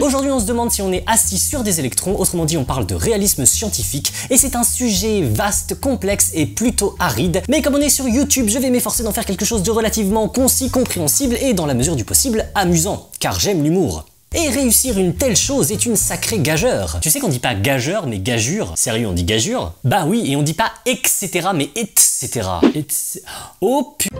Aujourd'hui on se demande si on est assis sur des électrons, autrement dit on parle de réalisme scientifique, et c'est un sujet vaste, complexe et plutôt aride, mais comme on est sur YouTube, je vais m'efforcer d'en faire quelque chose de relativement concis, compréhensible et dans la mesure du possible amusant, car j'aime l'humour. Et réussir une telle chose est une sacrée gageure. Tu sais qu'on dit pas gageur mais gageure. Sérieux, on dit gageure? Bah oui, et on dit pas etc mais etc. Oh putain.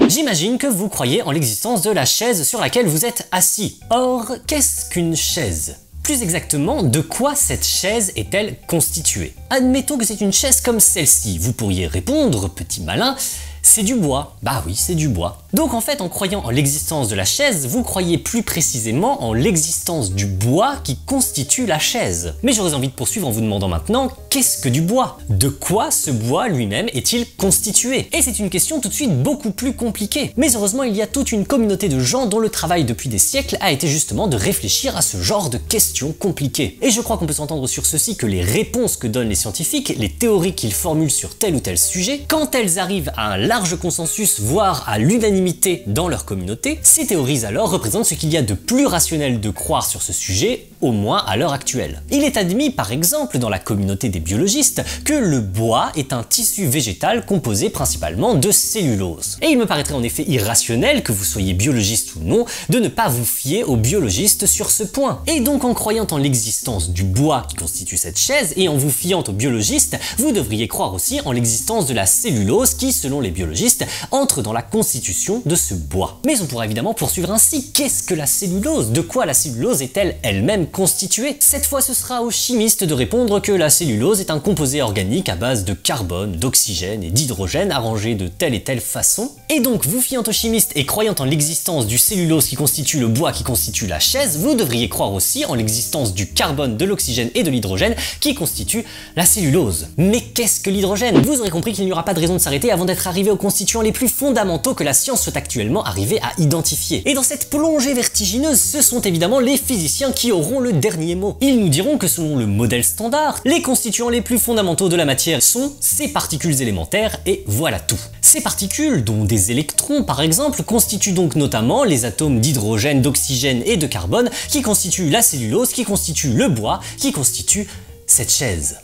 J'imagine que vous croyez en l'existence de la chaise sur laquelle vous êtes assis. Or, qu'est-ce qu'une chaise ? Plus exactement, de quoi cette chaise est-elle constituée? Admettons que c'est une chaise comme celle-ci. Vous pourriez répondre, petit malin, c'est du bois. Bah oui, c'est du bois. Donc en fait, en croyant en l'existence de la chaise, vous croyez plus précisément en l'existence du bois qui constitue la chaise. Mais j'aurais envie de poursuivre en vous demandant maintenant, qu'est-ce que du bois? De quoi ce bois lui-même est-il constitué? Et c'est une question tout de suite beaucoup plus compliquée. Mais heureusement, il y a toute une communauté de gens dont le travail depuis des siècles a été justement de réfléchir à ce genre de questions compliquées. Et je crois qu'on peut s'entendre sur ceci que les réponses que donnent les scientifiques, les théories qu'ils formulent sur tel ou tel sujet, quand elles arrivent à un large consensus, voire à l'unanimité dans leur communauté, ces théories alors représentent ce qu'il y a de plus rationnel de croire sur ce sujet, au moins à l'heure actuelle. Il est admis par exemple dans la communauté des biologistes que le bois est un tissu végétal composé principalement de cellulose. Et il me paraîtrait en effet irrationnel, que vous soyez biologiste ou non, de ne pas vous fier aux biologistes sur ce point. Et donc en croyant en l'existence du bois qui constitue cette chaise et en vous fiant aux biologistes, vous devriez croire aussi en l'existence de la cellulose qui, selon les biologistes, entre dans la constitution de ce bois. Mais on pourra évidemment poursuivre ainsi. Qu'est-ce que la cellulose? De quoi la cellulose est-elle elle-même constituée? Cette fois, ce sera aux chimistes de répondre que la cellulose est un composé organique à base de carbone, d'oxygène et d'hydrogène arrangé de telle et telle façon. Et donc, vous fiant aux chimistes et croyant en l'existence du cellulose qui constitue le bois qui constitue la chaise, vous devriez croire aussi en l'existence du carbone, de l'oxygène et de l'hydrogène qui constituent la cellulose. Mais qu'est-ce que l'hydrogène? Vous aurez compris qu'il n'y aura pas de raison de s'arrêter avant d'être arrivé aux constituants les plus fondamentaux que la science soit actuellement arrivée à identifier. Et dans cette plongée vertigineuse, ce sont évidemment les physiciens qui auront le dernier mot. Ils nous diront que selon le modèle standard, les constituants les plus fondamentaux de la matière sont ces particules élémentaires et voilà tout. Ces particules, dont des électrons par exemple, constituent donc notamment les atomes d'hydrogène, d'oxygène et de carbone qui constituent la cellulose, qui constituent le bois, qui constituent cette chaise.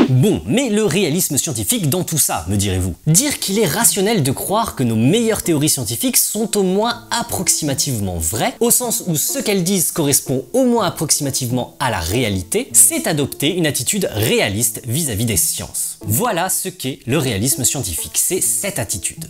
Bon, mais le réalisme scientifique dans tout ça, me direz-vous? Dire qu'il est rationnel de croire que nos meilleures théories scientifiques sont au moins approximativement vraies, au sens où ce qu'elles disent correspond au moins approximativement à la réalité, c'est adopter une attitude réaliste vis-à-vis des sciences. Voilà ce qu'est le réalisme scientifique, c'est cette attitude.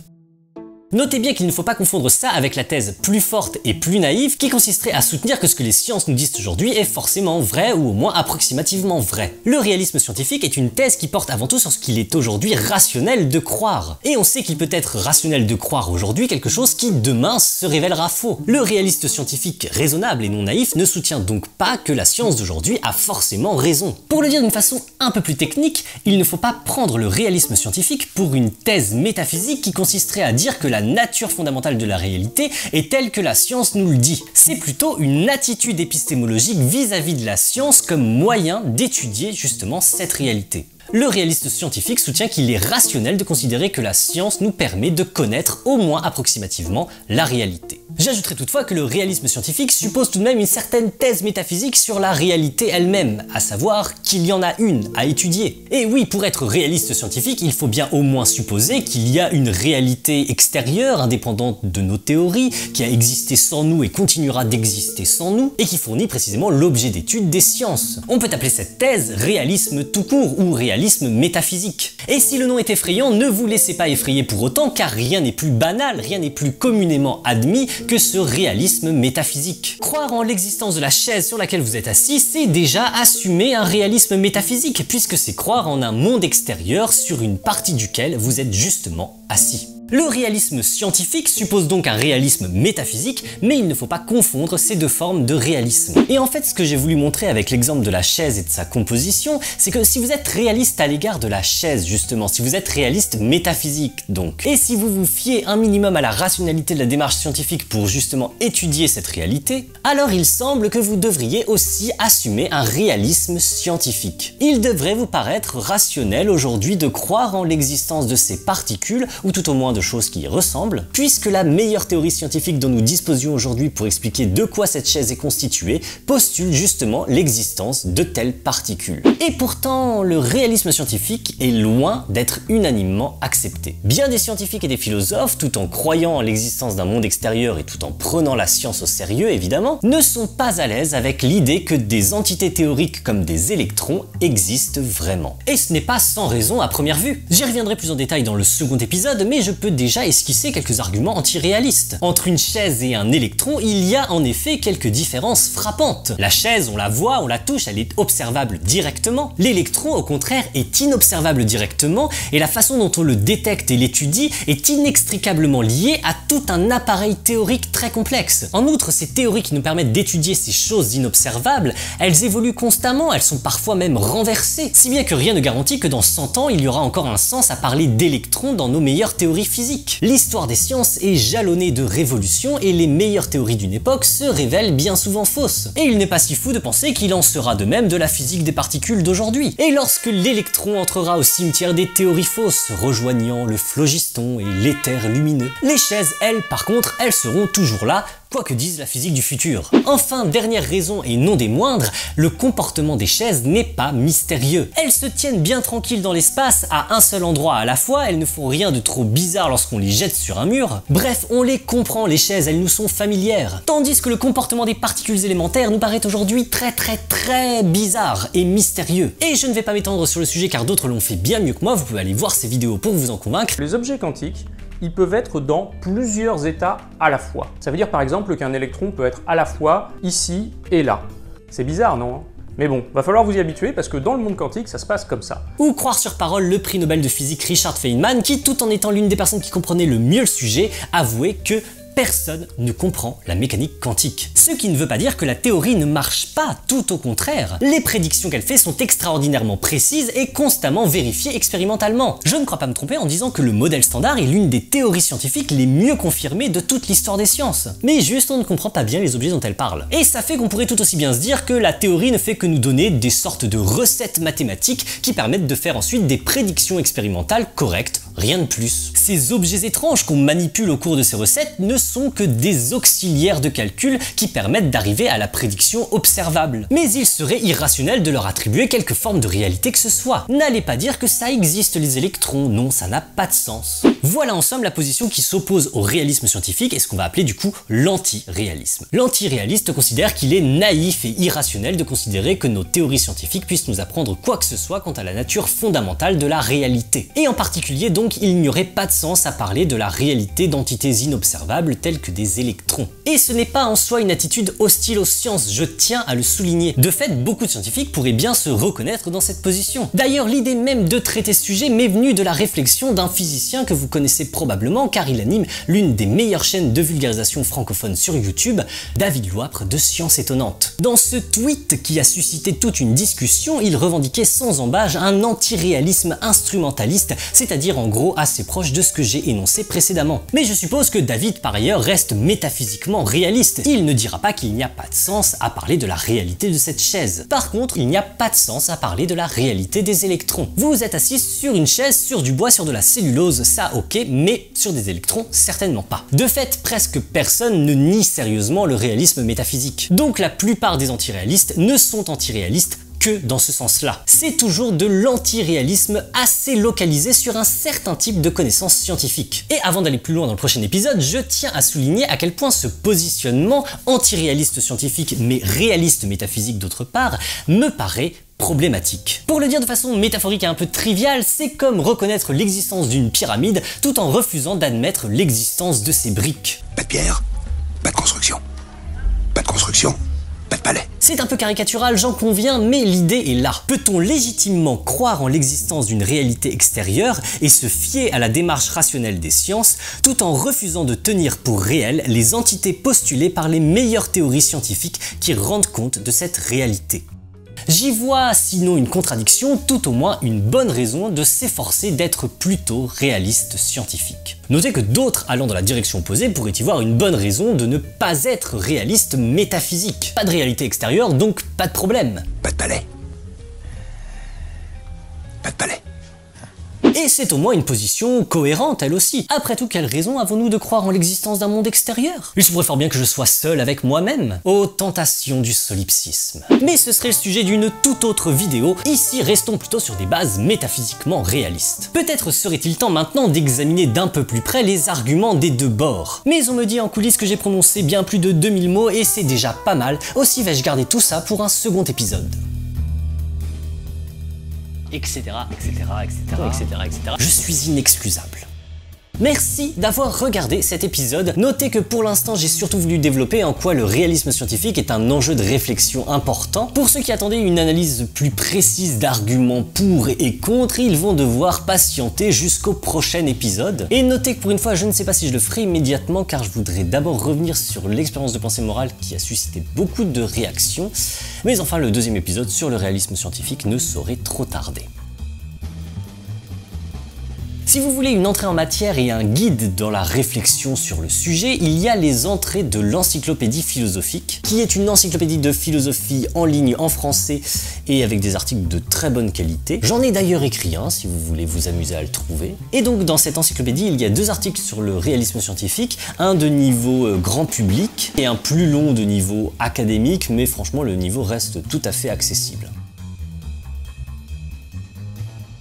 Notez bien qu'il ne faut pas confondre ça avec la thèse plus forte et plus naïve qui consisterait à soutenir que ce que les sciences nous disent aujourd'hui est forcément vrai ou au moins approximativement vrai. Le réalisme scientifique est une thèse qui porte avant tout sur ce qu'il est aujourd'hui rationnel de croire. Et on sait qu'il peut être rationnel de croire aujourd'hui quelque chose qui demain se révélera faux. Le réaliste scientifique raisonnable et non naïf ne soutient donc pas que la science d'aujourd'hui a forcément raison. Pour le dire d'une façon un peu plus technique, il ne faut pas prendre le réalisme scientifique pour une thèse métaphysique qui consisterait à dire que la nature fondamentale de la réalité est telle que la science nous le dit. C'est plutôt une attitude épistémologique vis-à-vis de la science comme moyen d'étudier justement cette réalité. Le réaliste scientifique soutient qu'il est rationnel de considérer que la science nous permet de connaître au moins approximativement la réalité. J'ajouterai toutefois que le réalisme scientifique suppose tout de même une certaine thèse métaphysique sur la réalité elle-même, à savoir qu'il y en a une à étudier. Et oui, pour être réaliste scientifique, il faut bien au moins supposer qu'il y a une réalité extérieure, indépendante de nos théories, qui a existé sans nous et continuera d'exister sans nous, et qui fournit précisément l'objet d'étude des sciences. On peut appeler cette thèse réalisme tout court ou réalisme métaphysique. Et si le nom est effrayant, ne vous laissez pas effrayer pour autant, car rien n'est plus banal, rien n'est plus communément admis que ce réalisme métaphysique. Croire en l'existence de la chaise sur laquelle vous êtes assis, c'est déjà assumer un réalisme métaphysique, puisque c'est croire en un monde extérieur sur une partie duquel vous êtes justement assis. Le réalisme scientifique suppose donc un réalisme métaphysique, mais il ne faut pas confondre ces deux formes de réalisme. Et en fait, ce que j'ai voulu montrer avec l'exemple de la chaise et de sa composition, c'est que si vous êtes réaliste à l'égard de la chaise justement, si vous êtes réaliste métaphysique donc, et si vous vous fiez un minimum à la rationalité de la démarche scientifique pour justement étudier cette réalité, alors il semble que vous devriez aussi assumer un réalisme scientifique. Il devrait vous paraître rationnel aujourd'hui de croire en l'existence de ces particules, ou tout au moins de choses qui y ressemblent, puisque la meilleure théorie scientifique dont nous disposions aujourd'hui pour expliquer de quoi cette chaise est constituée postule justement l'existence de telles particules. Et pourtant, le réalisme scientifique est loin d'être unanimement accepté. Bien des scientifiques et des philosophes, tout en croyant en l'existence d'un monde extérieur et tout en prenant la science au sérieux évidemment, ne sont pas à l'aise avec l'idée que des entités théoriques comme des électrons existent vraiment. Et ce n'est pas sans raison à première vue. J'y reviendrai plus en détail dans le second épisode, mais je peux déjà esquisser quelques arguments anti-réalistes. Entre une chaise et un électron, il y a en effet quelques différences frappantes. La chaise, on la voit, on la touche, elle est observable directement. L'électron, au contraire, est inobservable directement, et la façon dont on le détecte et l'étudie est inextricablement liée à tout un appareil théorique très complexe. En outre, ces théories qui nous permettent d'étudier ces choses inobservables, elles évoluent constamment, elles sont parfois même renversées, si bien que rien ne garantit que dans 100 ans, il y aura encore un sens à parler d'électrons dans nos meilleures théories physiques. L'histoire des sciences est jalonnée de révolutions et les meilleures théories d'une époque se révèlent bien souvent fausses. Et il n'est pas si fou de penser qu'il en sera de même de la physique des particules d'aujourd'hui. Et lorsque l'électron entrera au cimetière des théories fausses, rejoignant le phlogiston et l'éther lumineux, les chaises, elles, par contre, elles seront toujours là, quoi que dise la physique du futur. Enfin, dernière raison et non des moindres, le comportement des chaises n'est pas mystérieux. Elles se tiennent bien tranquilles dans l'espace, à un seul endroit à la fois, elles ne font rien de trop bizarre lorsqu'on les jette sur un mur. Bref, on les comprend, les chaises, elles nous sont familières. Tandis que le comportement des particules élémentaires nous paraît aujourd'hui très bizarre et mystérieux. Et je ne vais pas m'étendre sur le sujet car d'autres l'ont fait bien mieux que moi, vous pouvez aller voir ces vidéos pour vous en convaincre. Les objets quantiques, ils peuvent être dans plusieurs états à la fois. Ça veut dire par exemple qu'un électron peut être à la fois ici et là. C'est bizarre, non ? Mais bon, va falloir vous y habituer parce que dans le monde quantique, ça se passe comme ça. Ou croire sur parole le prix Nobel de physique Richard Feynman qui, tout en étant l'une des personnes qui comprenait le mieux le sujet, avouait que personne ne comprend la mécanique quantique. Ce qui ne veut pas dire que la théorie ne marche pas, tout au contraire. Les prédictions qu'elle fait sont extraordinairement précises et constamment vérifiées expérimentalement. Je ne crois pas me tromper en disant que le modèle standard est l'une des théories scientifiques les mieux confirmées de toute l'histoire des sciences. Mais juste on ne comprend pas bien les objets dont elle parle. Et ça fait qu'on pourrait tout aussi bien se dire que la théorie ne fait que nous donner des sortes de recettes mathématiques qui permettent de faire ensuite des prédictions expérimentales correctes, rien de plus. Ces objets étranges qu'on manipule au cours de ces recettes ne sont que des auxiliaires de calcul qui permettent d'arriver à la prédiction observable. Mais il serait irrationnel de leur attribuer quelque forme de réalité que ce soit. N'allez pas dire que ça existe les électrons, non, ça n'a pas de sens. Voilà en somme la position qui s'oppose au réalisme scientifique et ce qu'on va appeler du coup l'anti-réalisme. L'anti-réaliste considère qu'il est naïf et irrationnel de considérer que nos théories scientifiques puissent nous apprendre quoi que ce soit quant à la nature fondamentale de la réalité. Et en particulier donc, il n'y aurait pas de sens à parler de la réalité d'entités inobservables telles que des électrons. Et ce n'est pas en soi une attitude hostile aux sciences, je tiens à le souligner. De fait, beaucoup de scientifiques pourraient bien se reconnaître dans cette position. D'ailleurs, l'idée même de traiter ce sujet m'est venue de la réflexion d'un physicien que vous connaissez probablement car il anime l'une des meilleures chaînes de vulgarisation francophone sur YouTube, David Louapre de Science Étonnante. Dans ce tweet qui a suscité toute une discussion, il revendiquait sans embâche un anti-réalisme instrumentaliste, c'est-à-dire en gros assez proche de ce que j'ai énoncé précédemment. Mais je suppose que David par ailleurs reste métaphysiquement réaliste. Il ne dira pas qu'il n'y a pas de sens à parler de la réalité de cette chaise. Par contre, il n'y a pas de sens à parler de la réalité des électrons. Vous êtes assis sur une chaise, sur du bois, sur de la cellulose, ça ok, mais sur des électrons, certainement pas. De fait, presque personne ne nie sérieusement le réalisme métaphysique. Donc la plupart des antiréalistes ne sont antiréalistes que dans ce sens-là. C'est toujours de l'antiréalisme assez localisé sur un certain type de connaissances scientifiques. Et avant d'aller plus loin dans le prochain épisode, je tiens à souligner à quel point ce positionnement antiréaliste scientifique mais réaliste métaphysique d'autre part me paraît problématique. Pour le dire de façon métaphorique et un peu triviale, c'est comme reconnaître l'existence d'une pyramide tout en refusant d'admettre l'existence de ses briques. Pas de pierre, pas de construction. Pas de construction, Pas de palais. C'est un peu caricatural, j'en conviens, mais l'idée est là. Peut-on légitimement croire en l'existence d'une réalité extérieure et se fier à la démarche rationnelle des sciences, tout en refusant de tenir pour réelles les entités postulées par les meilleures théories scientifiques qui rendent compte de cette réalité? J'y vois, sinon une contradiction, tout au moins une bonne raison de s'efforcer d'être plutôt réaliste scientifique. Notez que d'autres allant dans la direction opposée pourraient y voir une bonne raison de ne pas être réaliste métaphysique. Pas de réalité extérieure, donc pas de problème. Pas de palais. Pas de palais. Et c'est au moins une position cohérente elle aussi. Après tout, quelle raison avons-nous de croire en l'existence d'un monde extérieur? Il se pourrait fort bien que je sois seul avec moi-même. Aux tentations du solipsisme. Mais ce serait le sujet d'une toute autre vidéo. Ici, restons plutôt sur des bases métaphysiquement réalistes. Peut-être serait-il temps maintenant d'examiner d'un peu plus près les arguments des deux bords. Mais on me dit en coulisses que j'ai prononcé bien plus de 2000 mots et c'est déjà pas mal. Aussi vais-je garder tout ça pour un second épisode. Etc. Je suis inexcusable. Merci d'avoir regardé cet épisode. Notez que pour l'instant, j'ai surtout voulu développer en quoi le réalisme scientifique est un enjeu de réflexion important. Pour ceux qui attendaient une analyse plus précise d'arguments pour et contre, ils vont devoir patienter jusqu'au prochain épisode. Et notez que pour une fois, je ne sais pas si je le ferai immédiatement car je voudrais d'abord revenir sur l'expérience de pensée morale qui a suscité beaucoup de réactions. Mais enfin, le deuxième épisode sur le réalisme scientifique ne saurait trop tarder. Si vous voulez une entrée en matière et un guide dans la réflexion sur le sujet, il y a les entrées de l'encyclopédie philosophique, qui est une encyclopédie de philosophie en ligne en français et avec des articles de très bonne qualité. J'en ai d'ailleurs écrit un si vous voulez vous amuser à le trouver. Et donc dans cette encyclopédie, il y a deux articles sur le réalisme scientifique, un de niveau grand public et un plus long de niveau académique, mais franchement le niveau reste tout à fait accessible.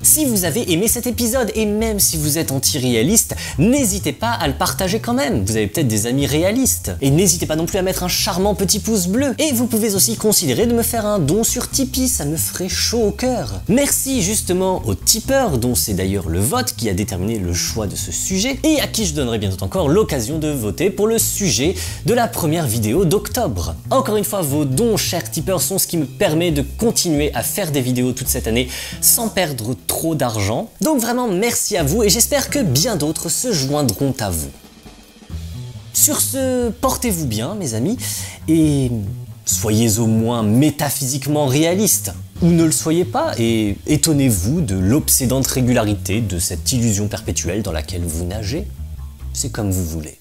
Si vous avez aimé cet épisode, et même si vous êtes anti-réaliste, n'hésitez pas à le partager quand même. Vous avez peut-être des amis réalistes. Et n'hésitez pas non plus à mettre un charmant petit pouce bleu. Et vous pouvez aussi considérer de me faire un don sur Tipeee, ça me ferait chaud au cœur. Merci justement aux tipeurs, dont c'est d'ailleurs le vote qui a déterminé le choix de ce sujet, et à qui je donnerai bientôt encore l'occasion de voter pour le sujet de la première vidéo d'octobre. Encore une fois, vos dons, chers tipeurs, sont ce qui me permet de continuer à faire des vidéos toute cette année sans perdre trop d'argent. Donc vraiment merci à vous et j'espère que bien d'autres se joindront à vous. Sur ce, portez-vous bien mes amis et soyez au moins métaphysiquement réalistes. Ou ne le soyez pas et étonnez-vous de l'obsédante régularité de cette illusion perpétuelle dans laquelle vous nagez. C'est comme vous voulez.